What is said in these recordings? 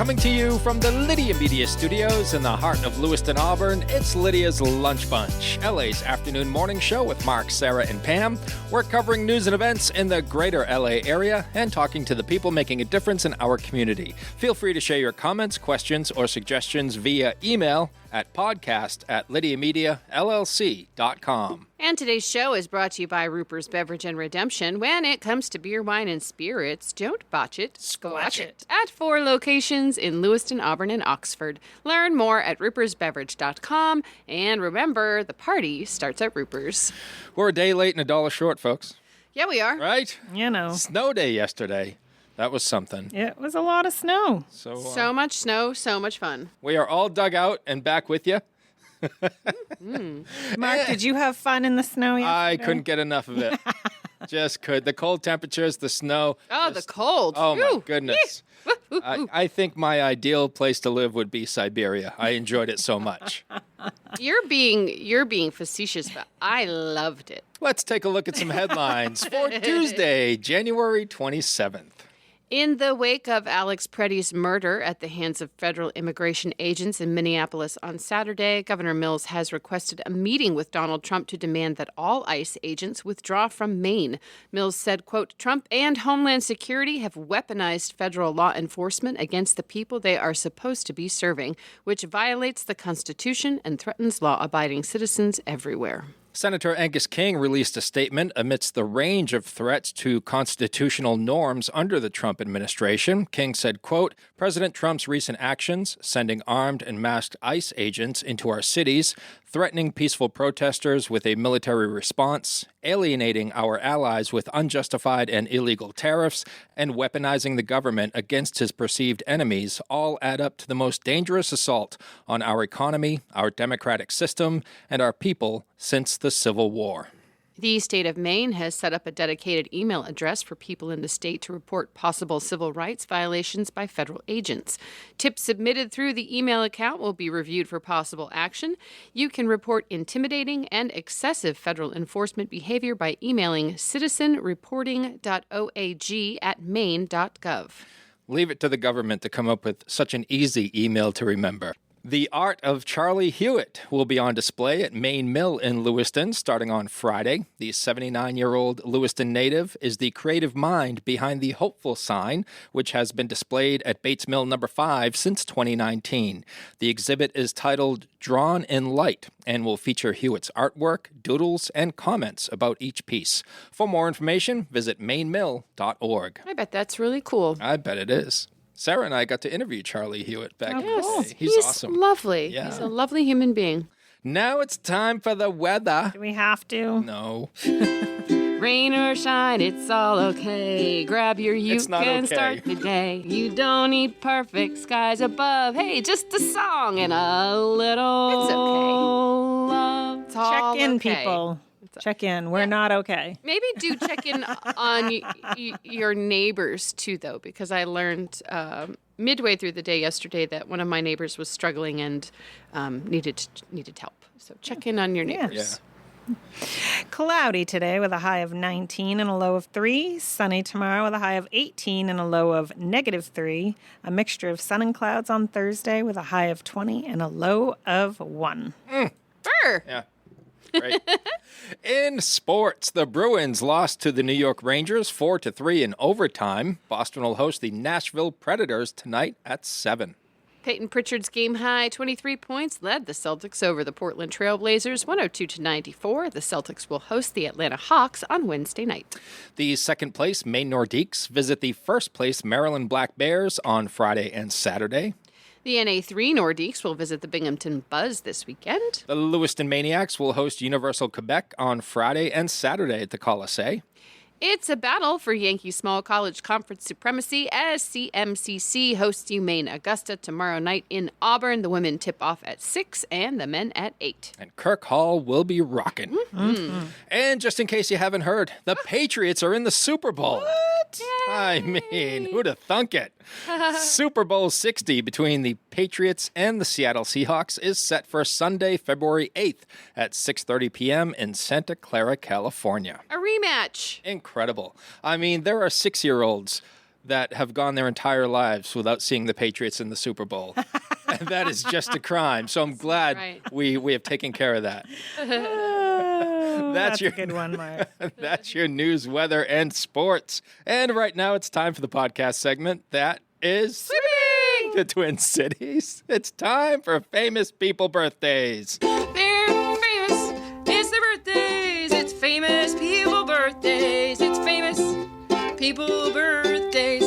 Coming to you from the Lydia Media Studios in the heart of Lewiston, Auburn, it's Lydia's Lunch Bunch, LA's afternoon morning show with Mark, Sara, and Pam. We're covering news and events in the greater LA area and talking to the people making a difference in our community. Feel free to share your comments, questions, or suggestions via email at podcast@lydiamediallc.com. And today's show is brought to you by Ruper's Beverage and Redemption. When it comes to beer, wine, and spirits, don't botch it, squatch it. At 4 locations in Lewiston, Auburn, and Oxford. Learn more at rupersbeverage.com. And remember, the party starts at Ruper's. We're a day late and $1 short, folks. Yeah, we are. Right? You know. Snow day yesterday. That was something. It was a lot of snow. So much snow, so much fun. We are all dug out and back with you. Mark, did you have fun in the snow yesterday? I couldn't get enough of it. Just could. The cold temperatures, the snow. Oh, the cold. Oh, my Whew. goodness. I think my ideal place to live would be Siberia. I enjoyed it so much. You're being facetious, but I loved it. Let's take a look at some headlines for Tuesday, January 27th. In the wake of Alex Preddy's murder at the hands of federal immigration agents in Minneapolis on Saturday, Governor Mills has requested a meeting with Donald Trump to demand that all ICE agents withdraw from Maine. Mills said, quote, Trump and Homeland Security have weaponized federal law enforcement against the people they are supposed to be serving, which violates the Constitution and threatens law-abiding citizens everywhere. Senator Angus King released a statement amidst the range of threats to constitutional norms under the Trump administration. King said, quote, President Trump's recent actions, sending armed and masked ICE agents into our cities, threatening peaceful protesters with a military response, alienating our allies with unjustified and illegal tariffs, and weaponizing the government against his perceived enemies all add up to the most dangerous assault on our economy, our democratic system, and our people since the Civil War. The state of Maine has set up a dedicated email address for people in the state to report possible civil rights violations by federal agents. Tips submitted through the email account will be reviewed for possible action. You can report intimidating and excessive federal enforcement behavior by emailing citizenreporting.oag@maine.gov. Leave it to the government to come up with such an easy email to remember. The art of Charlie Hewitt will be on display at Maine Mill in Lewiston starting on Friday. The 79-year-old Lewiston native is the creative mind behind the Hopeful sign, which has been displayed at Bates Mill No. 5 since 2019. The exhibit is titled Drawn in Light and will feature Hewitt's artwork, doodles, and comments about each piece. For more information, visit mainemill.org. I bet that's really cool. I bet it is. Sara and I got to interview Charlie Hewitt back in the day. He's awesome. Lovely. Yeah. He's a lovely human being. Now it's time for the weather. Do we have to? No. Rain or shine, it's all okay. Grab your uke It's not and okay. start the day. You don't need perfect skies above. Hey, just a song and a little It's okay. love. It's all Check in, okay. people. Check in. We're not okay. Maybe do check in on your neighbors, too, though, because I learned midway through the day yesterday that one of my neighbors was struggling and needed help. So check in on your neighbors. Yeah. Cloudy today with a high of 19 and a low of 3. Sunny tomorrow with a high of 18 and a low of -3. A mixture of sun and clouds on Thursday with a high of 20 and a low of 1. Brr. Yeah. Great. In sports, the Bruins lost to the New York Rangers 4-3 in overtime. Boston will host the Nashville Predators tonight at 7. Peyton Pritchard's game-high 23 points led the Celtics over the Portland Trail Blazers 102-94. The Celtics will host the Atlanta Hawks on Wednesday night. The second-place Maine Nordiques visit the first-place Maryland Black Bears on Friday and Saturday. The NA3 Nordiques will visit the Binghamton Buzz this weekend. The Lewiston Maniacs will host Universal Quebec on Friday and Saturday at the Colisée. It's a battle for Yankee Small College Conference supremacy as CMCC hosts UMaine Augusta tomorrow night in Auburn. The women tip off at 6 and the men at 8. And Kirk Hall will be rocking. Mm-hmm. And just in case you haven't heard, the Patriots are in the Super Bowl. What? I mean, who'd have thunk it? Super Bowl 60 between the Patriots and the Seattle Seahawks is set for Sunday, February 8th at 6:30 p.m. in Santa Clara, California. A rematch. Incredible. I mean, there are 6-year-olds that have gone their entire lives without seeing the Patriots in the Super Bowl. And that is just a crime. So I'm glad we have taken care of that. That's a good one, Mark. That's your news, weather, and sports. And right now it's time for the podcast segment that is Sweeping the Twin Cities. It's time for famous people birthdays. They're famous. It's their birthdays. It's famous people birthdays. It's famous people birthdays.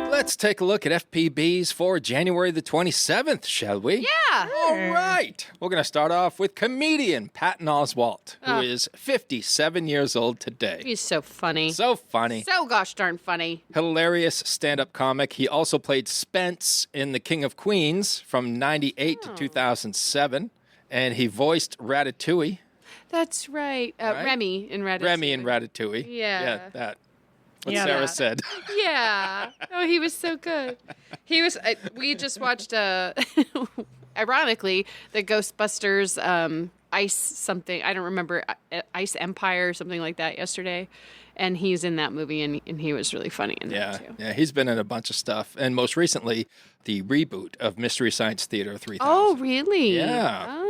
Let's take a look at FPBs for January the 27th, shall we? Yeah. All right. We're going to start off with comedian Patton Oswalt, who is 57 years old today. He's so funny. So funny. So gosh darn funny. Hilarious stand-up comic. He also played Spence in The King of Queens from 98 to 2007, and he voiced Ratatouille. That's right. Remy in Ratatouille. Remy in Ratatouille. Yeah. That. What Sarah said. Yeah. Oh, he was so good. He was. We just watched, ironically, the Ghostbusters Ice something. I don't remember, Ice Empire or something like that yesterday. And he's in that movie, and he was really funny in that, too. Yeah, he's been in a bunch of stuff. And most recently, the reboot of Mystery Science Theater 3000. Oh, really? Yeah. Oh.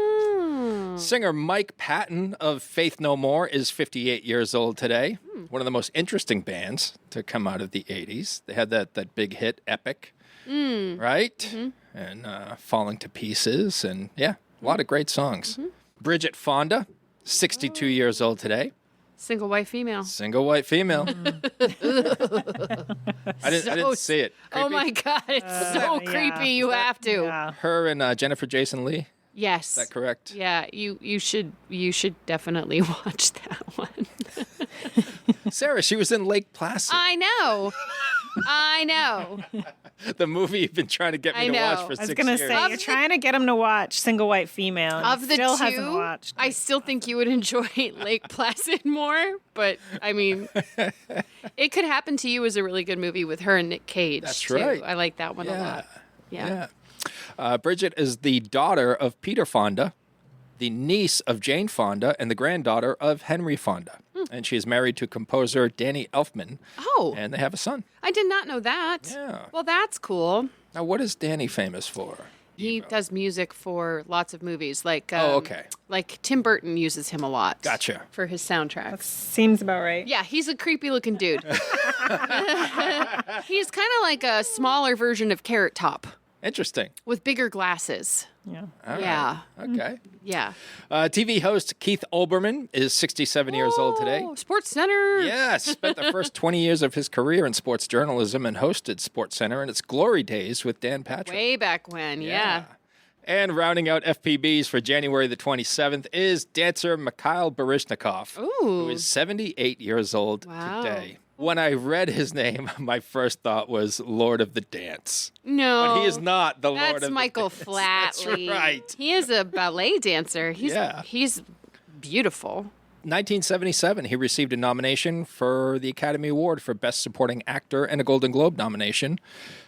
Singer Mike Patton of Faith No More is 58 years old today. One of the most interesting bands to come out of the 80s. They had that big hit, Epic, right? Mm-hmm. And Falling to Pieces. And, a lot of great songs. Mm-hmm. Bridget Fonda, 62 years old today. Single white female. Single white female. I didn't see it. Creepy? Oh, my God. It's so creepy. You have to. Yeah. Her and Jennifer Jason Leigh. Yes. Is that correct? Yeah, you should definitely watch that one. Sarah, she was in Lake Placid. I know. The movie you've been trying to get me to watch for 6 years. I was going to say, you're trying to get him to watch Single White Female. And of the still two, hasn't watched. I still think you would enjoy Lake Placid more. But, I mean, It Could Happen to You is a really good movie with her and Nick Cage, That's too. right. I like that one a lot. Yeah. Bridget is the daughter of Peter Fonda, the niece of Jane Fonda, and the granddaughter of Henry Fonda. And she is married to composer Danny Elfman. Oh. And they have a son. I did not know that. Yeah. Well, that's cool. Now, what is Danny famous for? He does music for lots of movies. Like, okay. Like Tim Burton uses him a lot. Gotcha. For his soundtracks. Seems about right. Yeah, he's a creepy looking dude. He's kind of like a smaller version of Carrot Top. Interesting. With bigger glasses. Yeah. All yeah. Right. Okay. Yeah. TV host Keith Olbermann is 67 years old today. Sports Center. Yes. Spent the first 20 years of his career in sports journalism and hosted Sports Center in its glory days with Dan Patrick. Way back when, yeah. And rounding out FPBs for January the 27th is dancer Mikhail Baryshnikov, who is 78 years old today. When I read his name, my first thought was Lord of the Dance. No. But he is not the Lord of the Dance. That's Michael Flatley. That's right. He is a ballet dancer. He's beautiful. 1977, he received a nomination for the Academy Award for Best Supporting Actor and a Golden Globe nomination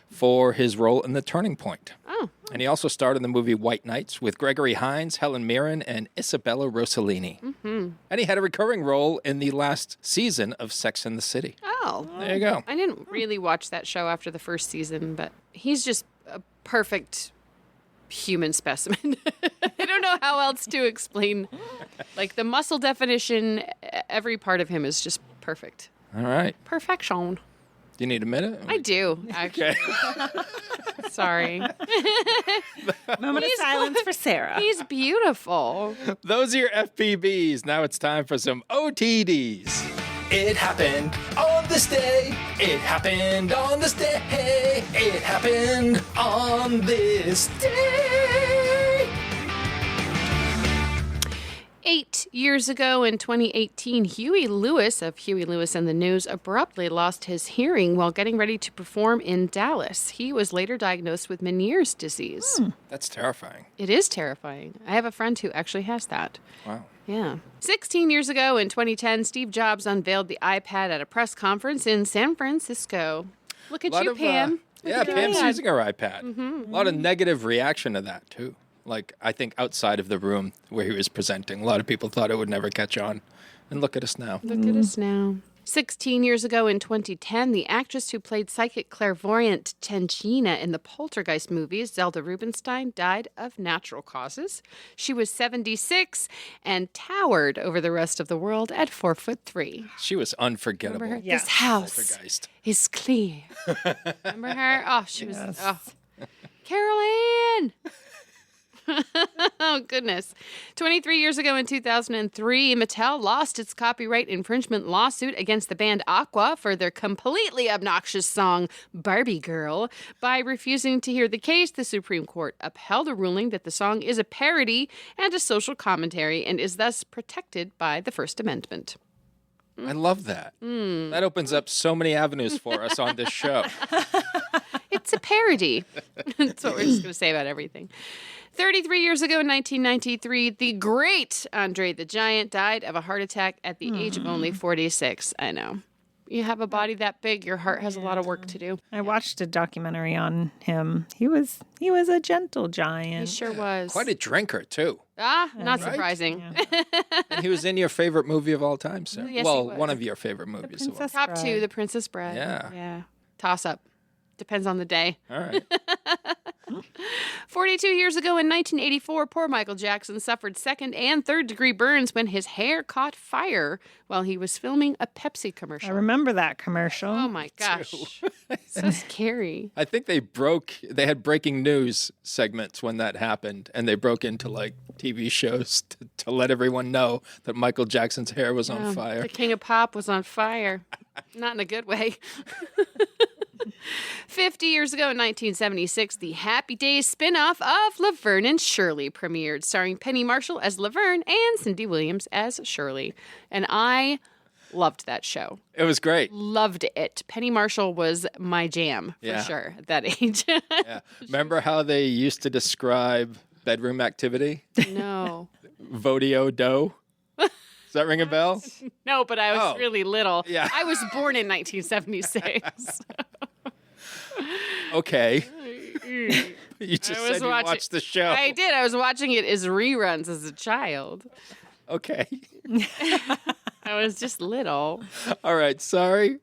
for his role in The Turning Point. Oh. And he also starred in the movie White Nights with Gregory Hines, Helen Mirren, and Isabella Rossellini. Mm-hmm. And he had a recurring role in the last season of Sex and the City. Oh. There you go. I didn't really watch that show after the first season, but he's just a perfect human specimen. I don't know how else to explain. Like the muscle definition, every part of him is just perfect. All right. Perfection. Do you need a minute? I do, actually. Okay. Sorry. Moment of silence for Sarah. He's beautiful. Those are your FPBs. Now it's time for some OTDs. It happened on this day. It happened on this day. It happened on this day. 8 years ago in 2018, Huey Lewis of Huey Lewis and the News abruptly lost his hearing while getting ready to perform in Dallas. He was later diagnosed with Meniere's disease. That's terrifying. It is terrifying. I have a friend who actually has that. Wow. Yeah. 16 years ago in 2010, Steve Jobs unveiled the iPad at a press conference in San Francisco. Look at you, Pam. Pam's using her iPad. Mm-hmm. A lot of negative reaction to that, too. Like, I think outside of the room where he was presenting, a lot of people thought it would never catch on. And look at us now. Look at us now. 16 years ago in 2010, the actress who played psychic clairvoyant Tangina in the Poltergeist movies, Zelda Rubinstein, died of natural causes. She was 76 and towered over the rest of the world at 4'3". She was unforgettable. Remember her? Yes. This house Poltergeist. is clear. Remember her? Oh, she was. Yes. Oh. Carol Ann! Oh, goodness. 23 years ago in 2003, Mattel lost its copyright infringement lawsuit against the band Aqua for their completely obnoxious song, Barbie Girl. By refusing to hear the case, the Supreme Court upheld a ruling that the song is a parody and a social commentary and is thus protected by the First Amendment. I love that. That opens up so many avenues for us on this show. It's a parody. That's what we're just going to say about everything. 33 years ago in 1993, the great Andre the Giant died of a heart attack at the age of only 46. I know. You have a body that big, your heart has a lot of work to do. I watched a documentary on him. He was a gentle He giant. sure was. Quite a drinker, too. Not Right? surprising. Yeah. And he was in your favorite movie of all time, sir. Yes, he Well, was. one of your favorite movies of all Princess time. Top 2, Bride. The Princess Bride. Yeah. Toss up. Depends on the day. All right. 42 years ago in 1984, poor Michael Jackson suffered second and third degree burns when his hair caught fire while he was filming a Pepsi I commercial. remember that commercial. Oh my gosh. So scary. I think they had breaking news segments when that happened, and they broke into like TV shows to let everyone know that Michael Jackson's hair was on fire. The King of Pop was on fire. Not in a good way. 50 years ago in 1976, the Happy Days spin-off of Laverne and Shirley premiered, starring Penny Marshall as Laverne and Cindy Williams as Shirley. And I loved that show. It was great. Loved it. Penny Marshall was my jam, for Yeah. sure, at that age. Yeah. Remember how they used to describe bedroom activity? No. Vodio dough? Does that ring a bell? No, but I was Oh. really little. Yeah. I was born in 1976. Okay. You just I was said you watching- watched the show. I did. I was watching it as reruns as a child. Okay. I was just little. All right. Sorry.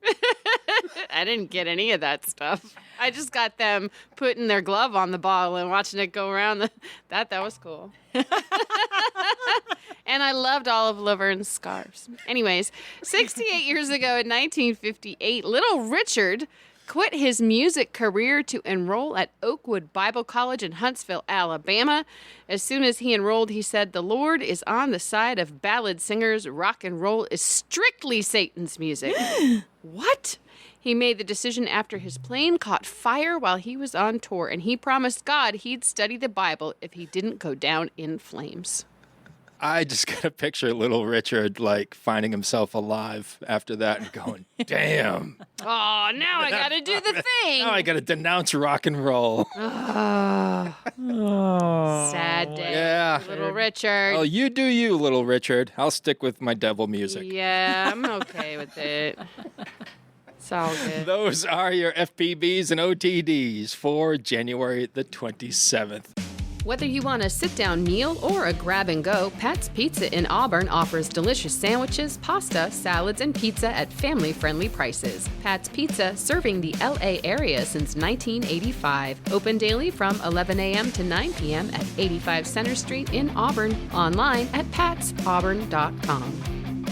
I didn't get any of that stuff. I just got them putting their glove on the ball and watching it go around. That was cool. And I loved all of Laverne's scarves. Anyways, 68 years ago in 1958, Little Richard quit his music career to enroll at Oakwood Bible College in Huntsville, Alabama. As soon as he enrolled, he said, "The Lord is on the side of ballad singers. Rock and roll is strictly Satan's music." What? He made the decision after his plane caught fire while he was on tour, and he promised God he'd study the Bible if he didn't go down in flames. I just got to picture little Richard like finding himself alive after that and going, damn. Oh, now I gotta do the thing. Now I got to denounce rock and roll. Oh. Sad day. Yeah. Little Richard. Oh, you do you, little Richard. I'll stick with my devil music. Yeah, I'm okay with it. It's all good. Those are your FPBs and OTDs for January the 27th. Whether you want a sit-down meal or a grab-and-go, Pat's Pizza in Auburn offers delicious sandwiches, pasta, salads, and pizza at family-friendly prices. Pat's Pizza, serving the L.A. area since 1985. Open daily from 11 a.m. to 9 p.m. at 85 Center Street in Auburn. Online at patsauburn.com.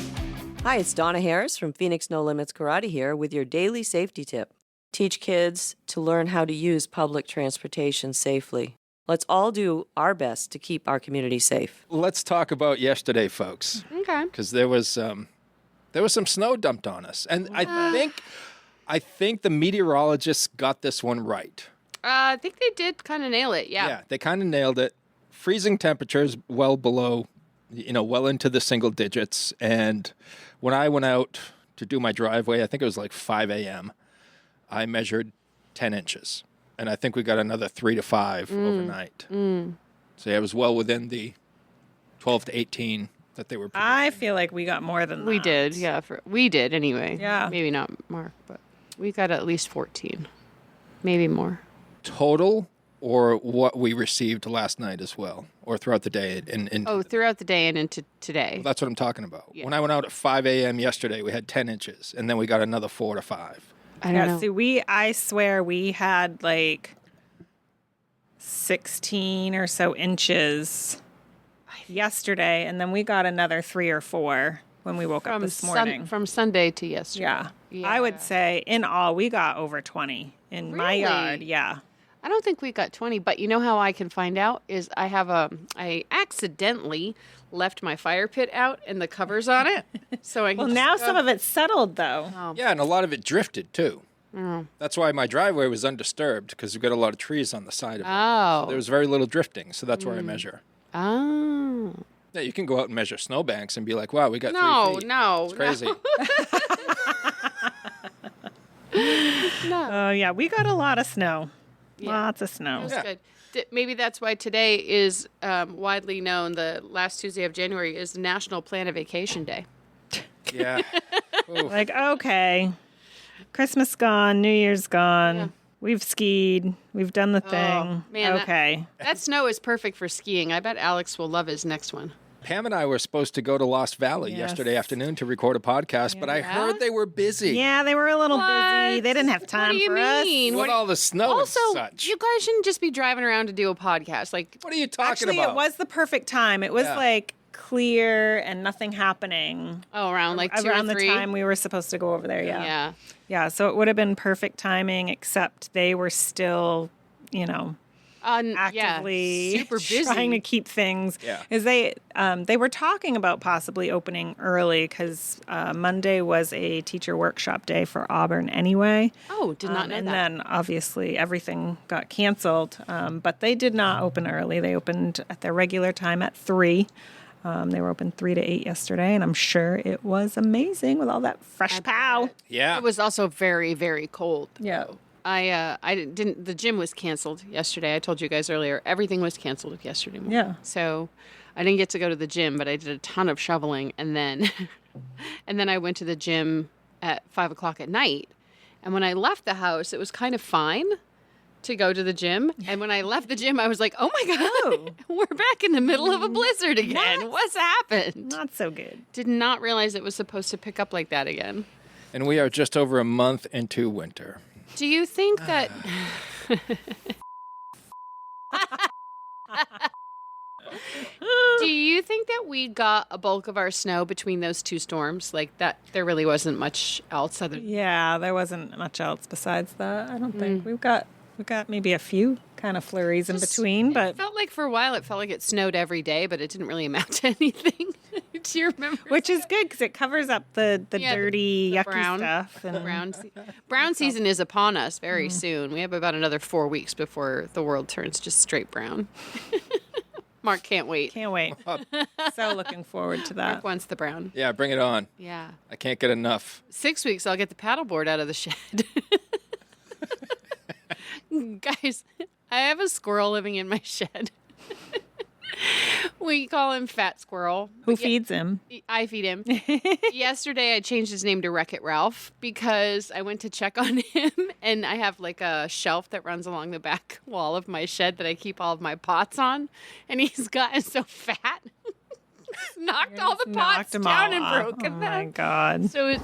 Hi, it's Donna Harris from Phoenix No Limits Karate here with your daily safety tip. Teach kids to learn how to use public transportation safely. Let's all do our best to keep our community safe. Let's talk about yesterday, folks, Okay. because there was some snow dumped on us, and I think the meteorologists got this one right. I think they did kind of nail it. Yeah. They kind of nailed it. Freezing temperatures well below, well into the single digits. And when I went out to do my driveway, I think it was like 5 a.m., I measured 10 inches. And I think we got another 3 to 5 overnight. So yeah, it was well within the 12 to 18 that they were predicting. I feel like we got more than that. We did. Yeah. We did anyway. Yeah. Maybe not Mark, but we got at least 14. Maybe more. Total or what we received last night as well, or throughout the day. Throughout the day and into today. Well, that's what I'm talking about. Yeah. When I went out at 5 a.m. yesterday, we had 10 inches, and then we got another 4 to 5. I don't know. See, I swear we had like 16 or so inches yesterday, and then we got another 3 or 4 when we woke up this morning. From Sunday to yesterday. Yeah. I would say in all, we got over 20 in my yard. Yeah. I don't think we got 20, but you know how I can find out is I accidentally left my fire pit out and the covers on it. So I can Well, now some of it's settled, though. Yeah, and a lot of it drifted, too. That's why my driveway was undisturbed, because we've got a lot of trees on the side of it. Oh. So there was very little drifting, so that's where I measure. Oh. Yeah, you can go out and measure snowbanks and be like, wow, we got 3 feet. No. It's crazy. Oh, yeah. We got a lot of snow. Yeah. Lots of snow. That's good. Maybe that's why today is widely known, the last Tuesday of January is National Plan a Vacation Day. Yeah. Oof. Like, okay, Christmas gone, New Year's gone. Yeah. We've skied. We've done the thing. man, okay. That snow is perfect for skiing. I bet Alex will love his next one. Pam and I were supposed to go to Lost Valley yesterday afternoon to record a podcast, but I heard they were busy. Yeah, they were a little busy. What? They didn't have time What do you for us. mean? With all the snow Also, and such. you guys shouldn't just be driving around to do a podcast. Like, What are you talking Actually, about? it was the perfect time. It was Yeah. like clear and nothing happening. around like 2 or Around 3. the time we were supposed to go over there, Yeah. Yeah, so it would have been perfect timing, except they were still, actively super busy. trying to keep things. Yeah. Is they were talking about possibly opening early because Monday was a teacher workshop day for Auburn anyway. Oh, did not know and that. then obviously everything got canceled, but they did not open early. They opened at their regular time at 3. They were open 3 to 8 yesterday, and I'm sure it was amazing with all that fresh pow. Yeah. It was also very, very cold. Yeah. I didn't. The gym was canceled yesterday. I told you guys earlier. Everything was canceled yesterday morning. Yeah. So I didn't get to go to the gym, but I did a ton of shoveling, and then I went to the gym at 5:00 at night. And when I left the house, it was kind of fine to go to the gym. And when I left the gym, I was like, "Oh my god, we're back in the middle of a blizzard again. What's happened?" Not so good. Did not realize it was supposed to pick up like that again. And we are just over a month into winter. Do you think that... Do you think that we got a bulk of our snow between those 2 storms? Like that, there really wasn't much else other than... Yeah, there wasn't much else besides that. I don't think we've got maybe a few kind of flurries in between, but It felt like for a while, it felt like it snowed every day, but it didn't really amount to anything. Do you remember? which is good because it covers up the dirty, the yucky brown, stuff. The And brown season is upon us very soon. We have about another 4 weeks before the world turns just straight brown. Mark can't wait. can't wait. So looking forward to that. Mark wants the brown. Yeah, bring it on. Yeah. I can't get enough. 6 weeks, I'll get the paddleboard out of the shed. Guys, I have a squirrel living in my shed. We call him Fat Squirrel. Who feeds him? I feed him. Yesterday, I changed his name to Wreck-It Ralph because I went to check on him, and I have like a shelf that runs along the back wall of my shed that I keep all of my pots on, and he's gotten so fat. Knocked all the pots Knocked 'em down all and off. broken Oh them. my God. So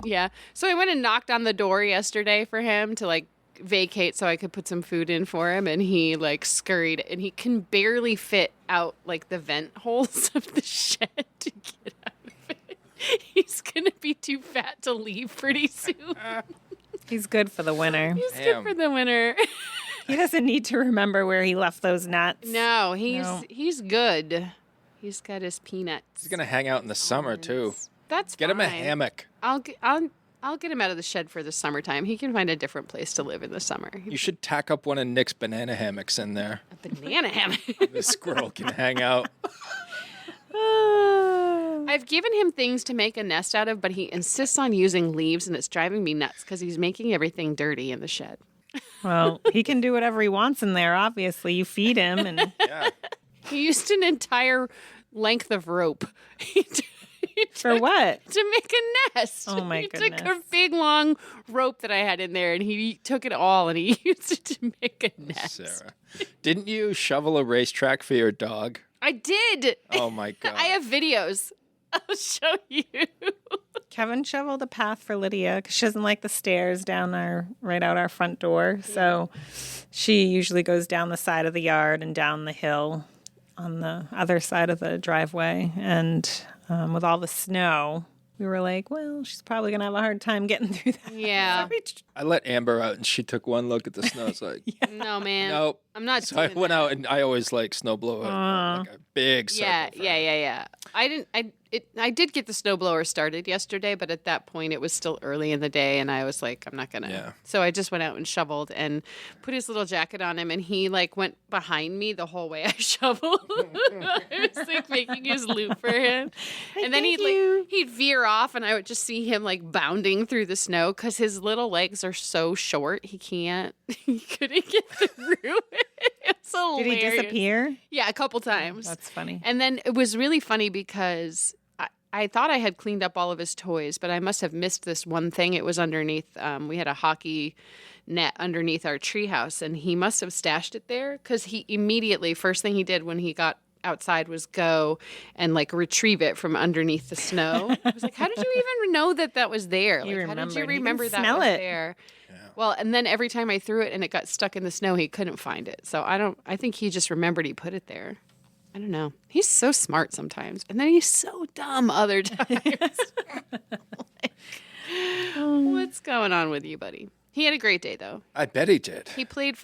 so I went and knocked on the door yesterday for him to like vacate so I could put some food in for him, and he like scurried, and he can barely fit out like the vent holes of the shed to get out of it. He's gonna be too fat to leave pretty soon. He's good for the winter. He's Damn. good for the winter. He doesn't need to remember where he left those nuts. No, he's good. He's got his peanuts. He's going to hang out in the summer, too. That's Get him a fine. hammock. I'll get him out of the shed for the summertime. He can find a different place to live in the summer. You should tack up one of Nick's banana hammocks in there. A banana hammock. The squirrel can hang out. I've given him things to make a nest out of, but he insists on using leaves, and it's driving me nuts because he's making everything dirty in the shed. Well, he can do whatever he wants in there, obviously. You feed him and Yeah. He used an entire length of rope. He For what? To make a nest. Oh, my He goodness. took a big, long rope that I had in there, and he took it all, and he used it to make a nest. Sarah, didn't you shovel a racetrack for your dog? I did. Oh, my God. I have videos. I'll show you. Kevin shoveled a path for Lydia because she doesn't like the stairs right out our front door. So she usually goes down the side of the yard and down the hill on the other side of the driveway. And with all the snow, we were like, well, she's probably going to have a hard time getting through that. Yeah. I let Amber out, and she took one look at the snow. It's like, No, man. nope. I'm not So I doing went that. out, and I always like snowblow like a big circle. Yeah. I did get the snowblower started yesterday, but at that point it was still early in the day, and I was like, I'm not gonna. Yeah. So I just went out and shoveled and put his little jacket on him, and he like went behind me the whole way I shoveled. I was like making his loop for him, and then he'd veer off, and I would just see him like bounding through the snow because his little legs are so short. He couldn't get through it. It's Did hilarious. he disappear? Yeah, a couple times. That's funny. And then it was really funny because I thought I had cleaned up all of his toys, but I must have missed this one thing. It was underneath. We had a hockey net underneath our treehouse, and he must have stashed it there because he immediately, first thing he did when he got outside was go and like retrieve it from underneath the snow. I was like, how did you even know that was there? Like, how did you remember that smell was it. there? Well, and then every time I threw it and it got stuck in the snow, he couldn't find it. So I think he just remembered he put it there. I don't know. He's so smart sometimes. And then he's so dumb other times. What's going on with you, buddy? He had a great day, though. I bet he did. We played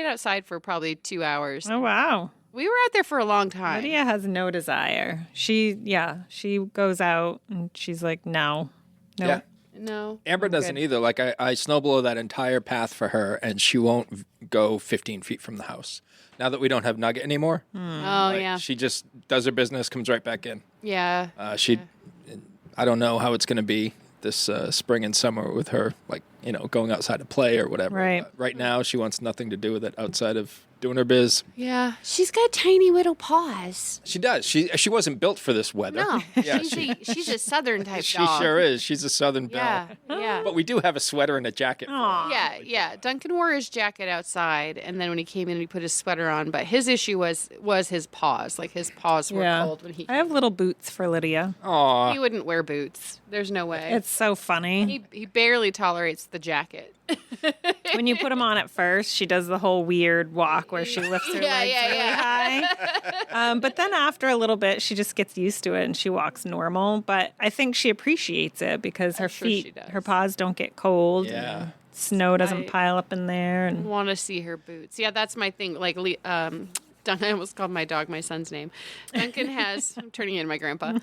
outside for probably 2 hours. Oh, wow. We were out there for a long time. Lydia has no desire. She goes out and she's like, no. Yeah. No. Amber doesn't either. Like, I snowblow that entire path for her, and she won't go 15 feet from the house. Now that we don't have Nugget anymore, Yeah. she just does her business, comes right back in. Yeah. I don't know how it's going to be this spring and summer with her, like, going outside to play or whatever. Right. But right now, she wants nothing to do with it outside of doing her biz. Yeah. She's got tiny little paws. She does. She wasn't built for this weather. No. Yeah, She's a southern type she dog. sure is. She's a Southern Belle. Yeah. But we do have a sweater and a jacket. For her. Yeah. Duncan wore his jacket outside, and then when he came in, he put his sweater on. But his issue was his paws. Like, his paws were cold when he I have little boots for Lydia. Aw. He wouldn't wear boots. There's no way. It's so funny. He barely tolerates the jacket. When you put them on at first, she does the whole weird walk where she lifts her legs really high. But then after a little bit, she just gets used to it and she walks normal. But I think she appreciates it because her sure she feet, does. her paws don't get cold. Yeah. And snow doesn't pile up in there. And Want to see her boots. Yeah, that's my thing. Like, Duncan, I almost called my dog my son's name. Duncan has, I'm turning into my grandpa.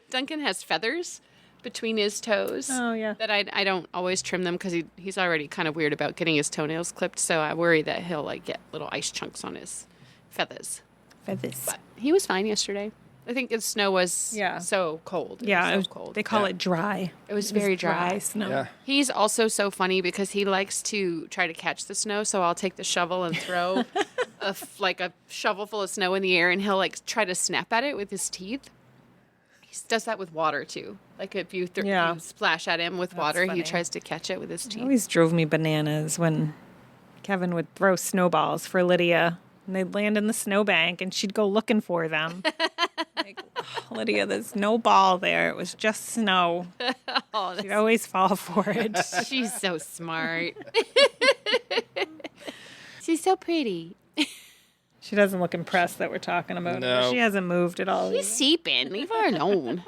Duncan has feathers between his toes. Oh, yeah. That I don't always trim them because he's already kind of weird about getting his toenails clipped. So I worry that he'll like get little ice chunks on his feathers. feathers. But he was fine yesterday. I think the snow was so cold. Yeah, it was so cold. They call it dry. It was very dry. snow. Yeah. He's also so funny because he likes to try to catch the snow. So I'll take the shovel and throw a shovel full of snow in the air, and he'll like try to snap at it with his teeth. He does that with water too. Like if you splash at him with water, funny. he tries to catch it with his It teeth. always drove me bananas when Kevin would throw snowballs for Lydia, and they'd land in the snowbank, and she'd go looking for them. Like, "Oh, Lydia, there's no ball there. It was just snow." She'd always fall for it. She's so smart. She's so pretty. She doesn't look impressed that we're talking about No. her. She hasn't moved at all. She's seeping. Leave her alone.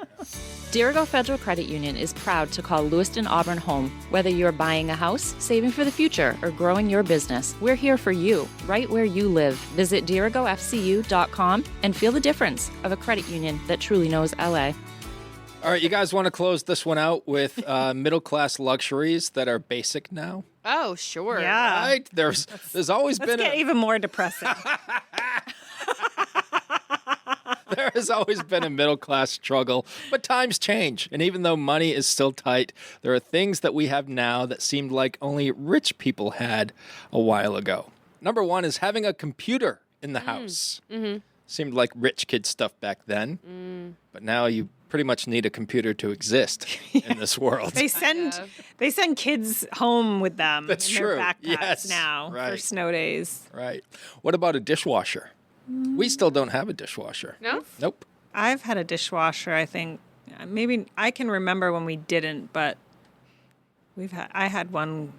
Dirigo Federal Credit Union is proud to call Lewiston Auburn home. Whether you're buying a house, saving for the future, or growing your business, we're here for you, right where you live. Visit dirigofcu.com and feel the difference of a credit union that truly knows LA. All right, you guys want to close this one out with middle-class luxuries that are basic now? Oh, sure. Yeah. Right? There's always Let's been get even more depressing. there has always been a middle-class struggle, but times change. And even though money is still tight, there are things that we have now that seemed like only rich people had a while ago. Number one is having a computer in the house. Seemed like rich kid stuff back then. But now you pretty much need a computer to exist in this world. They send kids home with them That's in true. their backpacks Yes. now for Right. snow days. Right. What about a dishwasher? We still don't have a dishwasher. No? Nope. I've had a dishwasher, I think. Maybe I can remember when we didn't, but I had one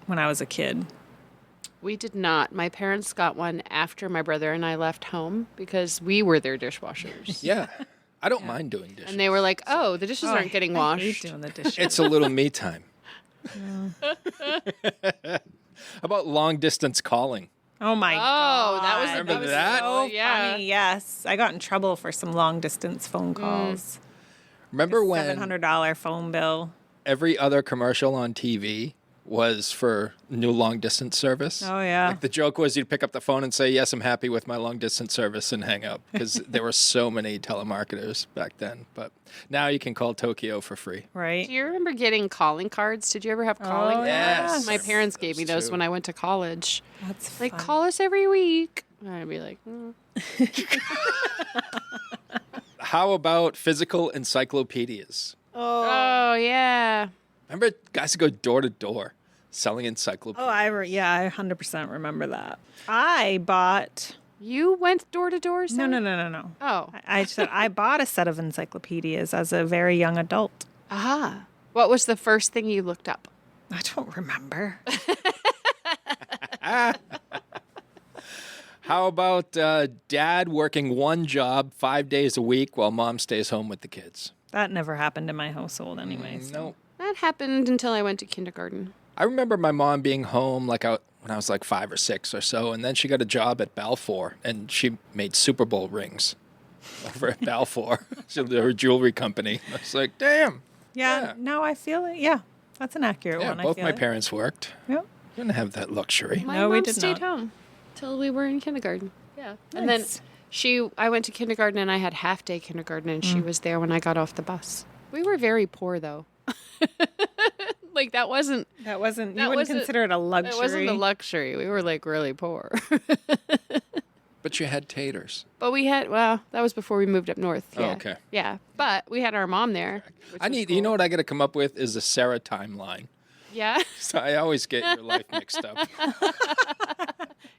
when I was a kid. We did not. My parents got one after my brother and I left home because we were their dishwashers. Yeah. I don't mind doing dishes. And they were like, oh, the dishes aren't getting I hate washed. doing the dishes. It's a little me time. How about long distance calling? Oh my god! Oh, that was Remember that? So yeah. funny. Yes, I got in trouble for some long distance phone calls. Remember when $700 phone bill. every other commercial on TV was for new long distance service? Oh yeah. Like the joke was you'd pick up the phone and say, yes, I'm happy with my long distance service and hang up because there were so many telemarketers back then. But now you can call Tokyo for free. Right. Do you remember getting calling cards? Did you ever have calling cards? yes. My parents gave me those too. when I went to college. That's Like, fun. call us every week. And I'd be like, How about physical encyclopedias? oh, yeah. Remember guys would go door to door selling encyclopedias? Oh, I 100% remember that. I bought. You went door to door? No. Oh. I said I bought a set of encyclopedias as a very young adult. Aha. What was the first thing you looked up? I don't remember. How about dad working one job 5 days a week while mom stays home with the kids? That never happened in my household, anyways. No. That happened until I went to kindergarten. I remember my mom being home when I was like 5 or 6 or so, and then she got a job at Balfour, and she made Super Bowl rings over at Balfour, her jewelry company. I was like, damn. Yeah. No, I feel it. Yeah, that's an accurate Yeah, one. both I feel my it. parents worked. Yep. Didn't have that luxury. My No, we mom did stayed not. home till we were in kindergarten. Yeah. And then Nice. I went to kindergarten and I had half day kindergarten and she was there when I got off the bus. We were very poor though. Like that wasn't You wouldn't wasn't- consider it a luxury. It wasn't a luxury. We were like really poor. But you had taters. But that was before we moved up north. Oh, Yeah. okay. Yeah. But we had our mom there. You know what I got to come up with is a Sara timeline. Yeah. So I always get your life mixed up.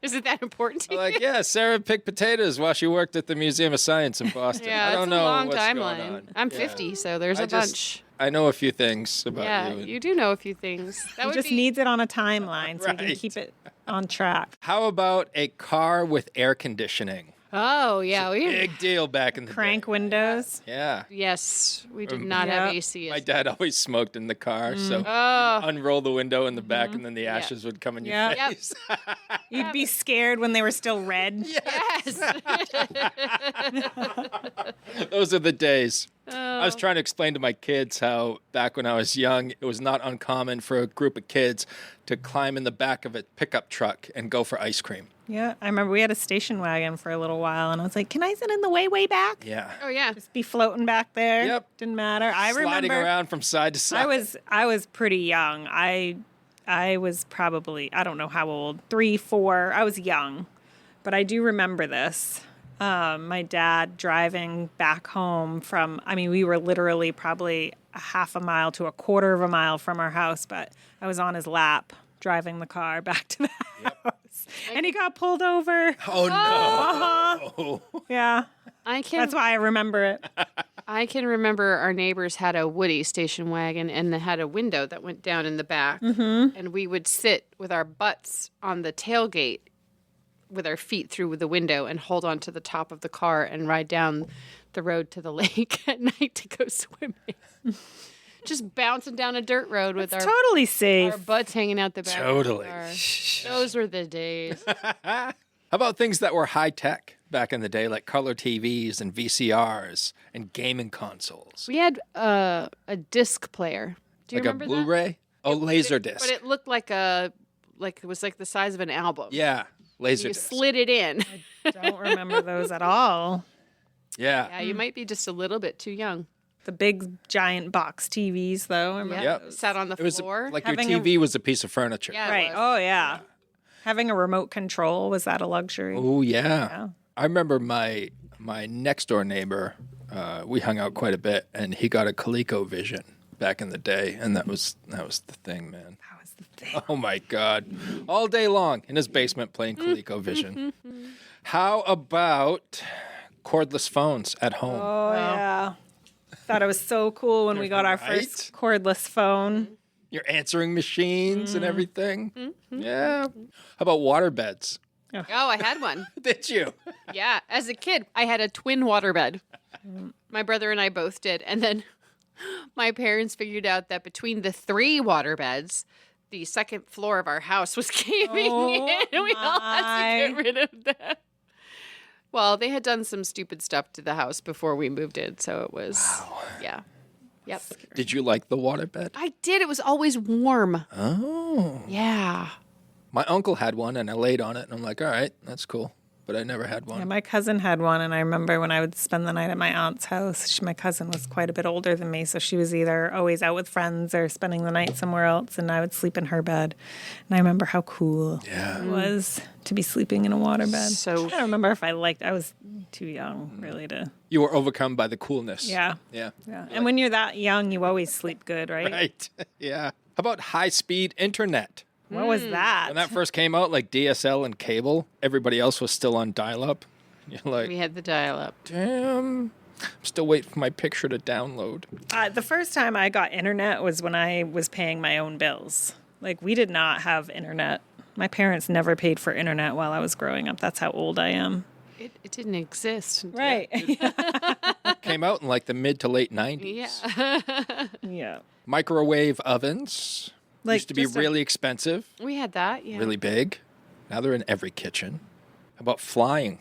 Is it that important to you? Like, yeah, Sarah picked potatoes while she worked at the Museum of Science in Boston. Yeah, I don't it's know a long what's timeline. going on. I'm Yeah. 50, so there's a bunch. I know a few things about Yeah, you. you do know a few things. That He would just be needs it on a timeline so we can Right. keep it on track. How about a car with air conditioning? Oh, yeah. Big deal back in the Crank day. windows. Yeah. Yes, we did not have Yeah. AC. My dad always smoked in the car, so Oh, unroll the window in the back, and then the ashes would come in your Yeah. Yep. face. You'd be scared when they were still red. yes. Those are the days. Oh. I was trying to explain to my kids how back when I was young, it was not uncommon for a group of kids to climb in the back of a pickup truck and go for ice cream. Yeah, I remember we had a station wagon for a little while, and I was like, "Can I sit in the way back? Yeah. Oh, yeah. Just be floating back there." Yep. Didn't matter. I Sliding remember. around from side to side. I was pretty young. I was probably, I don't know how old, 3, 4. I was young, but I do remember this. My dad driving back home we were literally probably a half a mile to a quarter of a mile from our house, but I was on his lap driving the car back to the house. And he got pulled over. Oh, no. Yeah. I can. That's why I remember it. I can remember our neighbors had a Woody station wagon and they had a window that went down in the back, and we would sit with our butts on the tailgate with our feet through the window and hold on to the top of the car and ride down the road to the lake at night to go swimming. Just bouncing down a dirt road with Totally safe. our butts hanging out the back. Totally. Of the car. Those were the days. How about things that were high tech back in the day, like color TVs and VCRs and gaming consoles? We had a disc player. Do you Like a remember Blu-ray? Oh, laser that? disc. But it looked like it was like the size of an album. Yeah, laser You disc. slid it in. Don't remember those at all. Yeah. Yeah, you might be just a little bit too young. The big giant box TVs, though. I remember Yeah. Yep. Sat on the It was floor. like your Having a- TV was a piece of furniture. Yeah, it Right. was. Oh, yeah. Having a remote control, was that a luxury? Oh, yeah. Yeah. I remember my next door neighbor. We hung out quite a bit, and he got a ColecoVision back in the day, and that was the thing, man. That was the thing. Oh my God, all day long in his basement playing ColecoVision. How about cordless phones at home? Oh, yeah. Thought it was so cool when we got our first cordless phone. Your answering machines and everything. Yeah. How about waterbeds? Oh, I had one. Did you? Yeah. As a kid, I had a twin waterbed. My brother and I both did. And then my parents figured out that between the 3 waterbeds, the second floor of our house was caving in. And we all had to get rid of that. Well, they had done some stupid stuff to the house before we moved in. So it was, yeah. Yep. Did you like the waterbed? I did. It was always warm. Oh. Yeah. My uncle had one, and I laid on it, and I'm like, all right, that's cool. But I never had one. Yeah, my cousin had one, and I remember when I would spend the night at my aunt's house, my cousin was quite a bit older than me, so she was either always out with friends or spending the night somewhere else, and I would sleep in her bed. And I remember how cool it was to be sleeping in a waterbed. So I don't remember if I was too young, really, to... You were overcome by the coolness. Yeah. Yeah. And when you're that young, you always sleep good, right? Right. Yeah. How about high-speed internet? What was that? When that first came out, like DSL and cable, everybody else was still on dial-up. You're like, we had the dial-up. damn, I'm still waiting for my picture to download. The first time I got internet was when I was paying my own bills. Like, we did not have internet. My parents never paid for internet while I was growing up. That's how old I am. It didn't exist. Right. Came out in like the mid to late 90s. Yeah. Yeah. Microwave ovens used to be just really expensive, We had that, yeah. really big. Now they're in every kitchen. How about flying?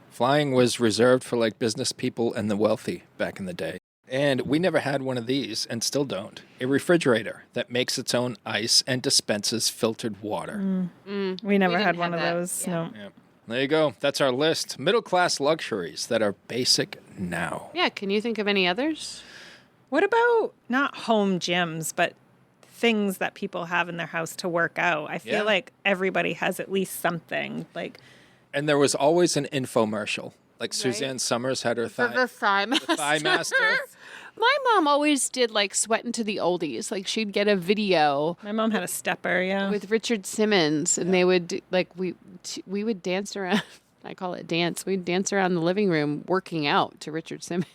Flying was reserved for like business people and the wealthy back in the day. And we never had one of these and still don't. A refrigerator that makes its own ice and dispenses filtered water. We never had didn't one of have that. those. Yeah. No. Yep. There you go. That's our list. Middle-class luxuries that are basic now. Yeah, can you think of any others? What about not home gyms, but things that people have in their house to work out? I feel Yeah. like everybody has at least something. Like, And there was always an infomercial. Like Suzanne Summers had her For the Thigh Master. Thigh Master. My mom always did like Sweatin' to the Oldies. Like she'd get a video my mom had a stepper, yeah. with Richard Simmons, and they would like we would dance around. I call it dance. We'd dance around the living room working out to Richard Simmons,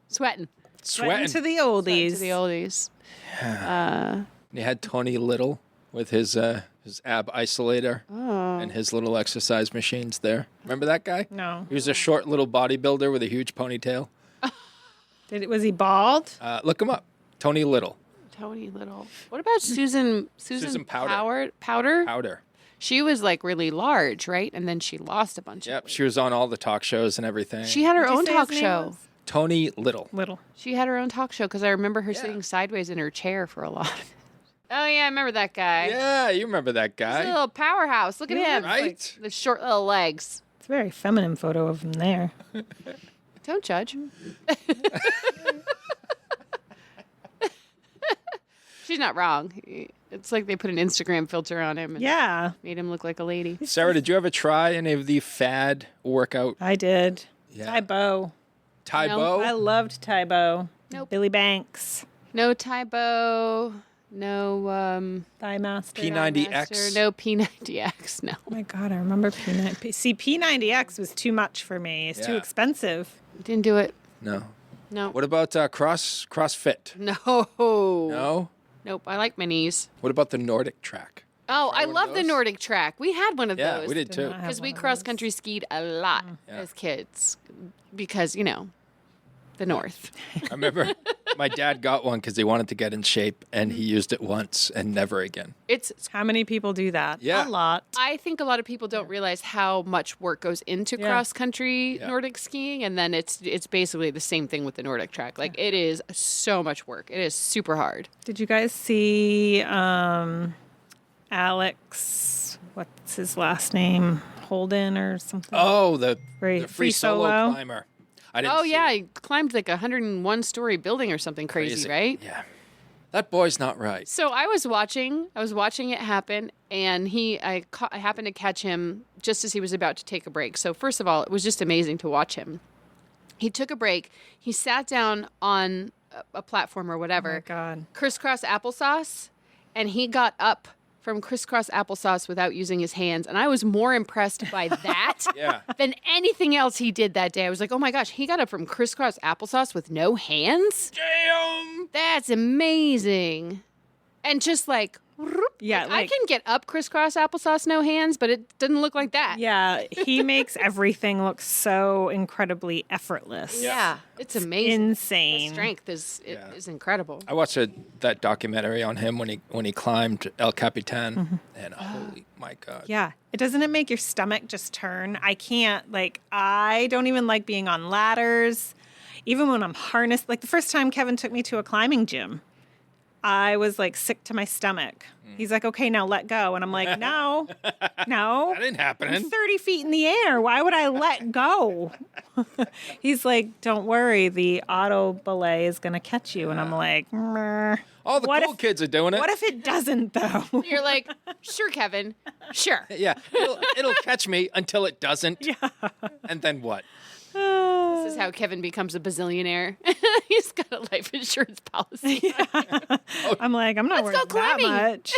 sweating Sweating. to the oldies. to the oldies. You had Tony Little with his ab isolator and his little exercise machines there. Remember that guy? No. He was a short little bodybuilder with a huge ponytail. Was he bald? Look him up. Tony Little. Tony Little. What about Susan Powder. Powder? Powder. She was like really large, right? And then she lost a bunch of Yep. weight. She was on all the talk shows and everything. She had her Did you own say his talk name show. was? Tony Little. Little. She had her own talk show because I remember her sitting sideways in her chair for a lot of it. Oh, yeah, I remember that guy. Yeah, you remember that He's a guy. little powerhouse. Look at him. Right? Like, the short little legs. It's a very feminine photo of him there. Don't judge. She's not wrong. It's like they put an Instagram filter on him and Yeah, made him look like a lady. Sarah, did you ever try any of the fad workout? I did. Yeah. Tybo. Tybo? I loved Tybo. Nope. Billy Banks. No Tybo. No Thigh Master. P90X. Master, no P90X. No. Oh my God, I remember P90. See, P90X was too much for me. It's too Yeah. expensive. Didn't do it. No. No. What about CrossFit? No. No? Nope. I like my knees. What about the Nordic track? Oh, I one of love the those? Nordic track. We had one of Yeah, those. we did too. not have Because we one of cross those. country skied a lot as kids. Because, you know, the North. I remember my dad got one because he wanted to get in shape, and he used it once and never again. It's. How many people do that? Yeah. A lot. I think a lot of people don't realize how much work goes into Yeah. cross country Yeah. Nordic skiing, and then it's basically the same thing with the Nordic track. Like it is so much work. It is super hard. Did you guys see Alex, what's his last name? Holden or something? Oh, the Free free solo solo. climber. I didn't Oh see yeah, it. he climbed like a 101-story building or something crazy, right? Yeah. That boy's not right. So I was watching it happen, and I happened to catch him just as he was about to take a break. So first of all, it was just amazing to watch him. He took a break. He sat down on a platform or whatever. Oh my God. Crisscross applesauce, and he got up from crisscross applesauce without using his hands. And I was more impressed by that than anything else he did that day. I was like, oh my gosh, he got up from crisscross applesauce with no hands? Damn! That's amazing. And just like, Yeah, I can get up crisscross applesauce, no hands, but it didn't look like that. Yeah, he makes everything look so incredibly effortless. Yeah, it's amazing. Insane. The strength is incredible. I watched that documentary on him when he climbed El Capitan, and holy my God. Yeah. Doesn't it make your stomach just turn? I don't even like being on ladders. Even when I'm harnessed, like the first time Kevin took me to a climbing gym, I was like sick to my stomach. He's like, okay, now let go. And I'm like, no. That ain't happening. I'm 30 feet in the air. Why would I let go? He's like, don't worry. The auto belay is going to catch you. And I'm like, meh. All the cool kids are doing it. What if it doesn't, though? You're like, sure, Kevin. Sure. Yeah, it'll catch me until it doesn't. Yeah. And then what? This is how Kevin becomes a bazillionaire. He's got a life insurance policy. I'm like, I'm not Let's go worried that climbing. much.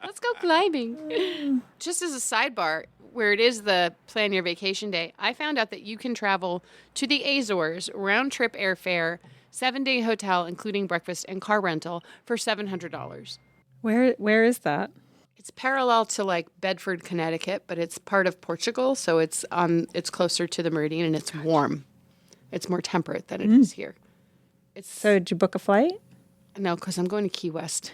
Let's go climbing. Just as a sidebar, where it is the plan your vacation day, I found out that you can travel to the Azores, round trip airfare, 7-day hotel, including breakfast and car rental for $700. Where is that? It's parallel to like Bedford, Connecticut, but it's part of Portugal, so it's closer to the meridian and it's warm. It's more temperate than it is here. So did you book a flight? No, because I'm going to Key West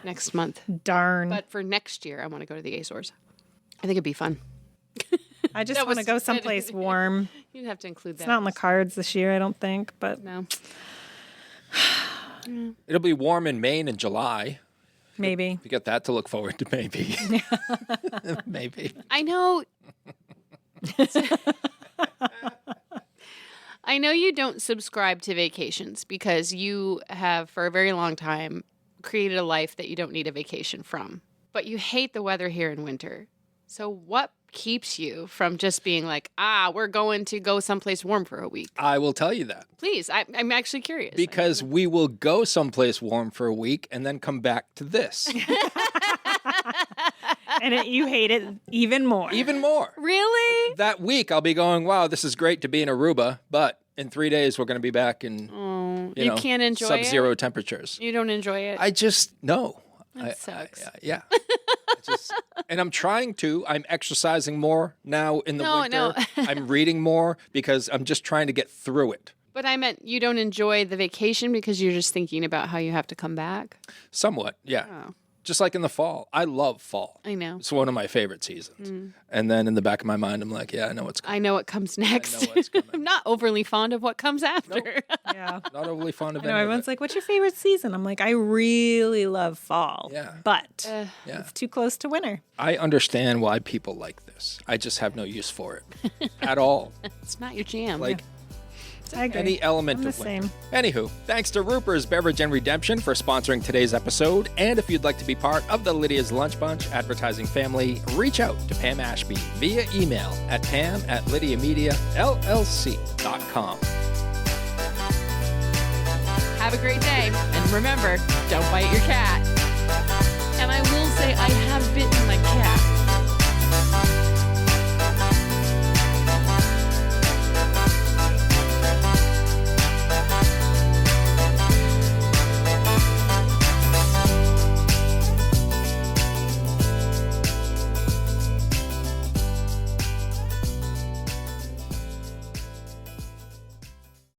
next month. Darn. But for next year, I want to go to the Azores. I think it'd be fun. I just want to go someplace warm. You'd have to include that. It's not on the cards this year, I don't think, but No. It'll be warm in Maine in July. maybe. If you get that to look forward to, maybe. Maybe. I know. I know you don't subscribe to vacations because you have, for a very long time, created a life that you don't need a vacation from. But you hate the weather here in winter. So what keeps you from just being like, we're going to go someplace warm for a week? I will tell you that. Please, I'm actually curious. Because we will go someplace warm for a week and then come back to this. And you hate it even more. Even more. Really? That week I'll be going, wow, this is great to be in Aruba, but in 3 days we're going to be back in you can't enjoy sub-zero it? temperatures. You don't enjoy it? I just, no. That sucks. Yeah. And I'm trying to. I'm exercising more now in the winter. No. I'm reading more because I'm just trying to get through it. But I meant you don't enjoy the vacation because you're just thinking about how you have to come back? Somewhat, yeah. Oh. Just like in the fall. I love fall. I know. It's one of my favorite seasons. And then in the back of my mind, I'm like, yeah, I know what's coming. I know what comes next. I know what's coming. I'm not overly fond of what comes after. Yeah. Not overly fond of I know any of everyone's it. like, what's your favorite season? I'm like, I really love fall. Yeah. But Yeah. it's too close to winter. I understand why people like this. I just have no use for it at all. It's not your jam. Like I agree. any element I'm the of winter. same. Anywho, thanks to Ruper's Beverage and Redemption for sponsoring today's episode. And if you'd like to be part of the Lydia's Lunch Bunch advertising family, reach out to Pam Ashby via email at pam@lydiamediallc.com. Have a great day. And remember, don't bite your cat. And I will say I have bitten my cat.